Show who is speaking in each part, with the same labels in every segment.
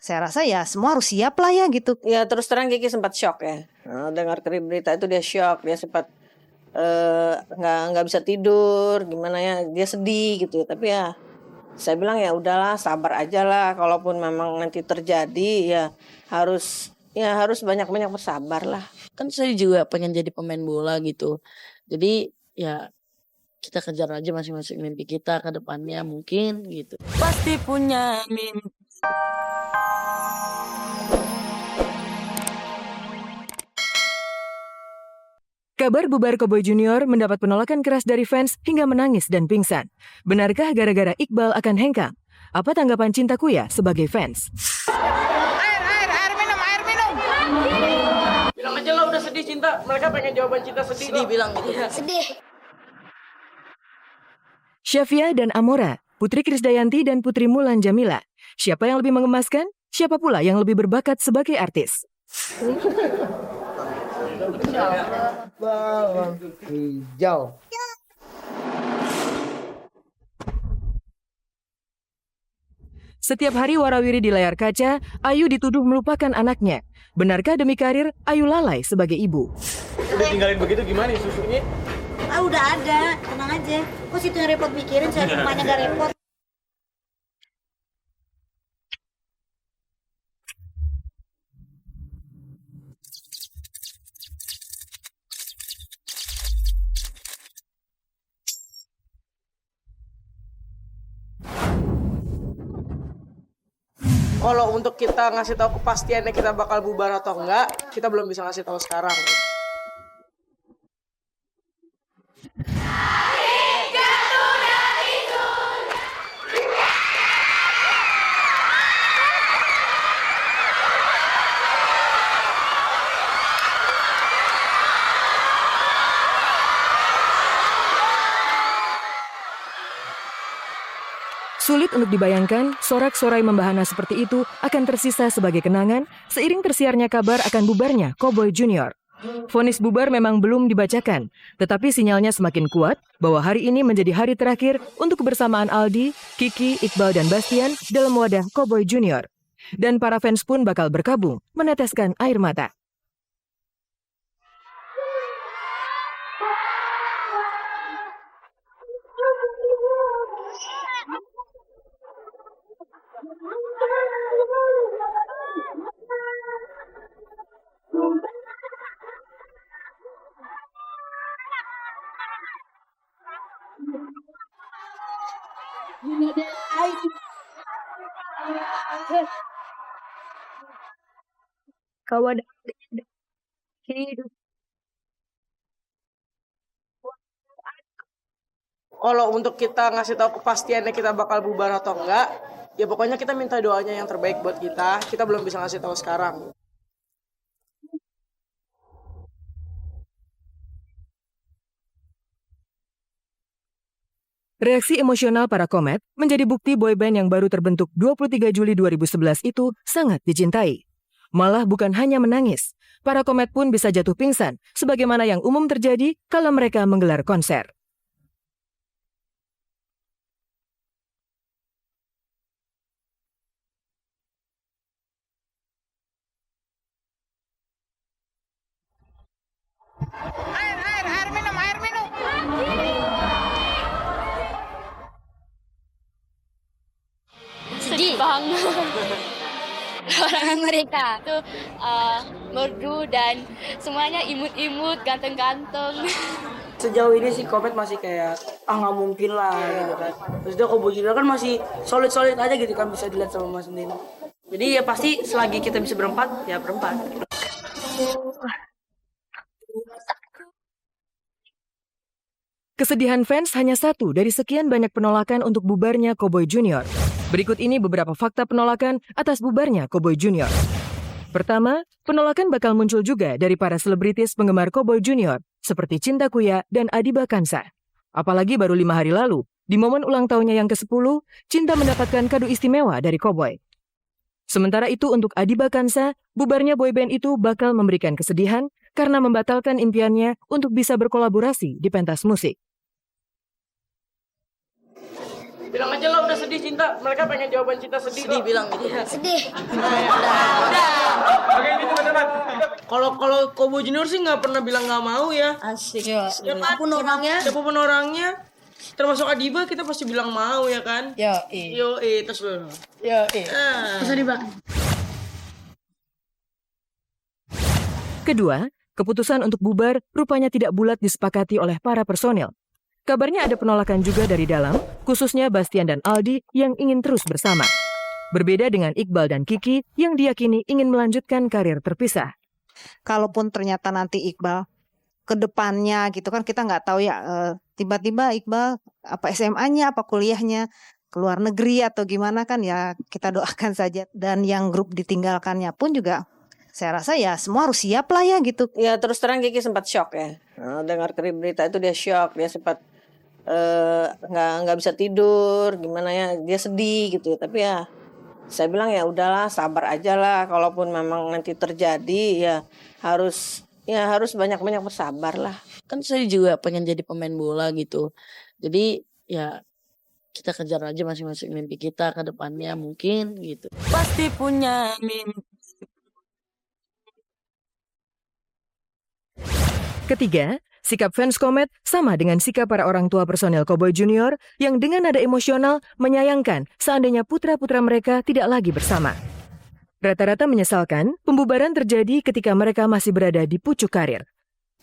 Speaker 1: saya rasa ya semua harus siap lah ya gitu.
Speaker 2: Ya terus terang Kiki sempat shock ya. Dengar berita itu dia shock, dia sempat nggak bisa tidur, gimana ya, dia sedih gitu ya. Tapi ya saya bilang ya udahlah, sabar aja lah. Kalaupun memang nanti terjadi ya harus banyak-banyak bersabar lah.
Speaker 3: Kan saya juga pengen jadi pemain bola gitu. Jadi ya kita kejar aja masing-masing mimpi kita ke depannya mungkin gitu. Pasti punya mimpi.
Speaker 4: Kabar bubar Cowboy Junior mendapat penolakan keras dari fans hingga menangis dan pingsan. Benarkah gara-gara Iqbal akan hengkang? Apa tanggapan Cinta Kuya sebagai fans?
Speaker 5: Air minum.
Speaker 3: Bilang aja lah udah sedih Cinta. Mereka pengen jawaban Cinta sedih. Sedih bilang gitu.
Speaker 5: Sedih.
Speaker 4: Syafia dan Amora, Putri Krisdayanti dan Putri Mulan Jamila. Siapa yang lebih mengemaskan? Siapa pula yang lebih berbakat sebagai artis?
Speaker 6: Hijau.
Speaker 4: Setiap hari warawiri di layar kaca, Ayu dituduh melupakan anaknya. Benarkah demi karir, Ayu lalai sebagai ibu?
Speaker 7: Udah tinggalin begitu gimana susunya?
Speaker 5: Udah ada, tenang aja. Kok situ yang repot mikirin, saya rumahnya gak repot.
Speaker 3: Kalau untuk kita ngasih tahu kepastiannya kita bakal bubar atau enggak, kita belum bisa ngasih tahu sekarang.
Speaker 4: Sulit untuk dibayangkan, sorak-sorai membahana seperti itu akan tersisa sebagai kenangan seiring tersiarnya kabar akan bubarnya Cowboy Junior. Vonis bubar memang belum dibacakan, tetapi sinyalnya semakin kuat bahwa hari ini menjadi hari terakhir untuk kebersamaan Aldi, Kiki, Iqbal, dan Bastian dalam wadah Cowboy Junior. Dan para fans pun bakal berkabung, meneteskan air mata.
Speaker 1: Kawan hidup.
Speaker 3: Kalau untuk kita ngasih tahu kepastiannya kita bakal bubar atau enggak, ya pokoknya kita minta doanya yang terbaik buat kita. Kita belum bisa ngasih tahu sekarang.
Speaker 4: Reaksi emosional para komet menjadi bukti boyband yang baru terbentuk 23 Juli 2011 itu sangat dicintai. Malah bukan hanya menangis, para komet pun bisa jatuh pingsan, sebagaimana yang umum terjadi kalau mereka menggelar konser.
Speaker 5: Air minum.
Speaker 8: Sedih banget. Orang mereka tuh merdu dan semuanya imut-imut, ganteng-ganteng.
Speaker 3: Sejauh ini sih Komet masih kayak nggak mungkin lah gitu kan. Terus dia Cowboy Junior kan masih solid aja gitu kan, bisa dilihat sama Mas sendiri. Jadi ya pasti selagi kita bisa berempat ya berempat.
Speaker 4: Kesedihan fans hanya satu dari sekian banyak penolakan untuk bubarnya Cowboy Junior. Berikut ini beberapa fakta penolakan atas bubarnya Cowboy Junior. Pertama, penolakan bakal muncul juga dari para selebritis penggemar Cowboy Junior seperti Cinta Kuya dan Adiba Kansa. Apalagi baru 5 hari lalu, di momen ulang tahunnya yang ke-10, Cinta mendapatkan kado istimewa dari Cowboy. Sementara itu untuk Adiba Kansa, bubarnya boyband itu bakal memberikan kesedihan karena membatalkan impiannya untuk bisa berkolaborasi di pentas musik.
Speaker 3: Bilang aja lo udah sedih cinta. Mereka pengen jawaban cinta sedih. Sedih bilang gitu.
Speaker 5: Sedih.
Speaker 7: Oke, ini teman-teman.
Speaker 3: Kalau Kobo Junior sih nggak pernah bilang nggak mau ya.
Speaker 5: Asik.
Speaker 3: Siapapun orangnya, termasuk Adiba kita pasti bilang mau ya kan. Yo terus lo. Terus Adiba.
Speaker 4: Kedua, keputusan untuk bubar rupanya tidak bulat disepakati oleh para personil. Kabarnya ada penolakan juga dari dalam, khususnya Bastian dan Aldi yang ingin terus bersama. Berbeda dengan Iqbal dan Kiki yang diyakini ingin melanjutkan karir terpisah.
Speaker 1: Kalaupun ternyata nanti Iqbal ke depannya gitu kan kita nggak tahu ya, tiba-tiba Iqbal apa SMA-nya apa kuliahnya ke luar negeri atau gimana kan ya kita doakan saja. Dan yang grup ditinggalkannya pun juga saya rasa ya semua harus siap lah ya gitu.
Speaker 2: Ya terus terang Kiki sempat shock ya. Dengar berita itu dia shock, dia sempat nggak bisa tidur, gimana ya, dia sedih gitu. Tapi ya saya bilang ya udahlah, sabar aja lah. Kalaupun memang nanti terjadi ya harus banyak-banyak bersabar lah.
Speaker 3: Kan saya juga pengen jadi pemain bola gitu. Jadi ya kita kejar aja masing-masing mimpi kita ke depannya mungkin gitu. Pasti punya mimpi.
Speaker 4: Ketiga, sikap fans Komet sama dengan sikap para orang tua personel Cowboy Junior yang dengan nada emosional menyayangkan seandainya putra-putra mereka tidak lagi bersama. Rata-rata menyesalkan pembubaran terjadi ketika mereka masih berada di pucuk karir.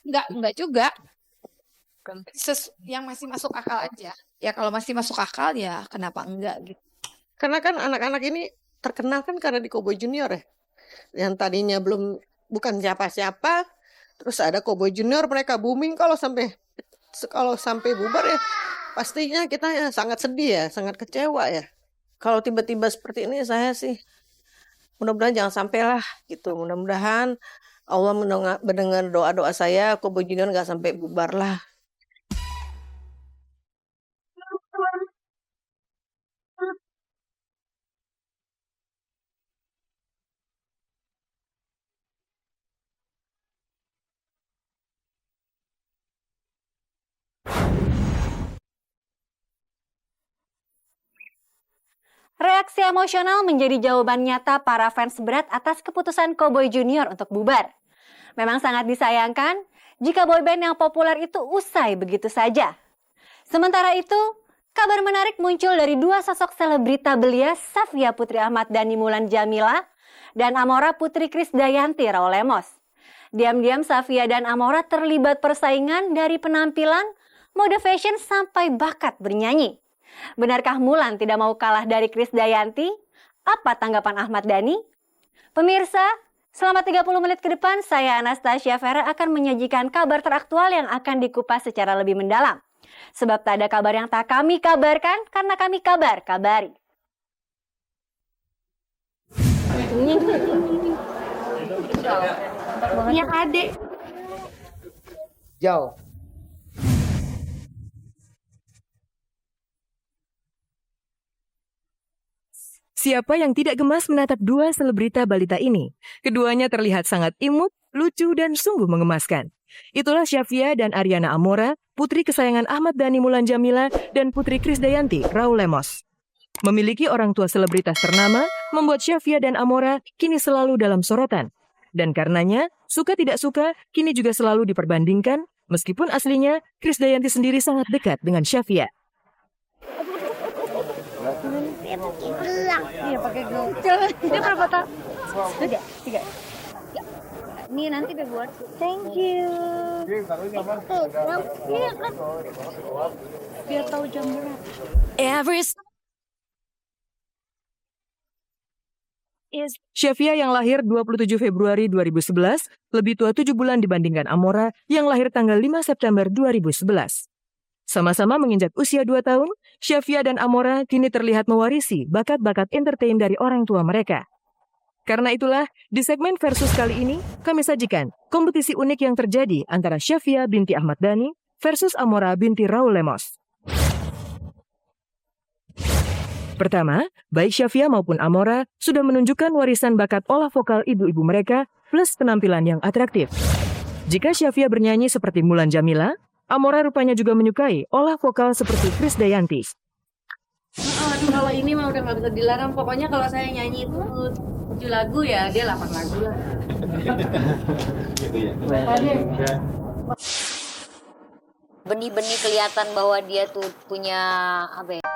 Speaker 9: Enggak juga. Yang masih masuk akal aja. Ya kalau masih masuk akal ya kenapa enggak gitu.
Speaker 2: Karena kan anak-anak ini terkenal kan karena di Cowboy Junior ya. Yang tadinya bukan siapa-siapa, terus ada Cowboy Junior, mereka booming. Kalau sampai bubar ya pastinya kita ya sangat sedih ya, sangat kecewa ya. Kalau tiba-tiba seperti ini saya sih mudah-mudahan jangan sampai lah gitu. Mudah-mudahan Allah mendengar doa-doa saya, Cowboy Junior nggak sampai bubar lah.
Speaker 10: Reaksi emosional menjadi jawaban nyata para fans berat atas keputusan Cowboy Junior untuk bubar. Memang sangat disayangkan jika boyband yang populer itu usai begitu saja. Sementara itu, kabar menarik muncul dari dua sosok selebrita belia, Safia Putri Ahmad Dhani Mulan Jamila dan Amora Putri Krisdayanti Raulemos. Diam-diam Safia dan Amora terlibat persaingan dari penampilan, mode fashion sampai bakat bernyanyi. Benarkah Mulan tidak mau kalah dari Krisdayanti? Apa tanggapan Ahmad Dhani? Pemirsa, selama 30 menit ke depan saya Anastasia Vera akan menyajikan kabar teraktual yang akan dikupas secara lebih mendalam. Sebab tak ada kabar yang tak kami kabarkan karena kami kabari.
Speaker 9: Punya adik.
Speaker 6: Jauh.
Speaker 4: Siapa yang tidak gemas menatap dua selebrita balita ini? Keduanya terlihat sangat imut, lucu, dan sungguh mengemaskan. Itulah Safia dan Ariana Amora, putri kesayangan Ahmad Dhani Mulan Jamila dan putri Krisdayanti Raulemos. Memiliki orang tua selebritas ternama, membuat Safia dan Amora kini selalu dalam sorotan. Dan karenanya, suka tidak suka, kini juga selalu diperbandingkan, meskipun aslinya Krisdayanti sendiri sangat dekat dengan Safia.
Speaker 5: Iya pakai glow. Dia berapa tahun? 3. Ini nanti udah buat. Thank you. Iya kan. Biar tahu jam berapa.
Speaker 4: Safia yang lahir 27 Februari 2011 lebih tua 7 bulan dibandingkan Amora yang lahir tanggal 5 September 2011. Sama-sama menginjak usia 2 tahun, Safia dan Amora kini terlihat mewarisi bakat-bakat entertain dari orang tua mereka. Karena itulah, di segmen Versus kali ini, kami sajikan kompetisi unik yang terjadi antara Safia binti Ahmad Dhani versus Amora binti Raulemos. Pertama, baik Safia maupun Amora sudah menunjukkan warisan bakat olah vokal ibu-ibu mereka plus penampilan yang atraktif. Jika Safia bernyanyi seperti Mulan Jamila, Amora rupanya juga menyukai olah vokal seperti Krisdayanti.
Speaker 5: Aduh, kalau ini mah udah nggak bisa dilarang. Pokoknya kalau saya nyanyi itu 7 lagu ya, dia 8 lagu lah.
Speaker 11: Benih-benih kelihatan bahwa dia tuh punya apa ya?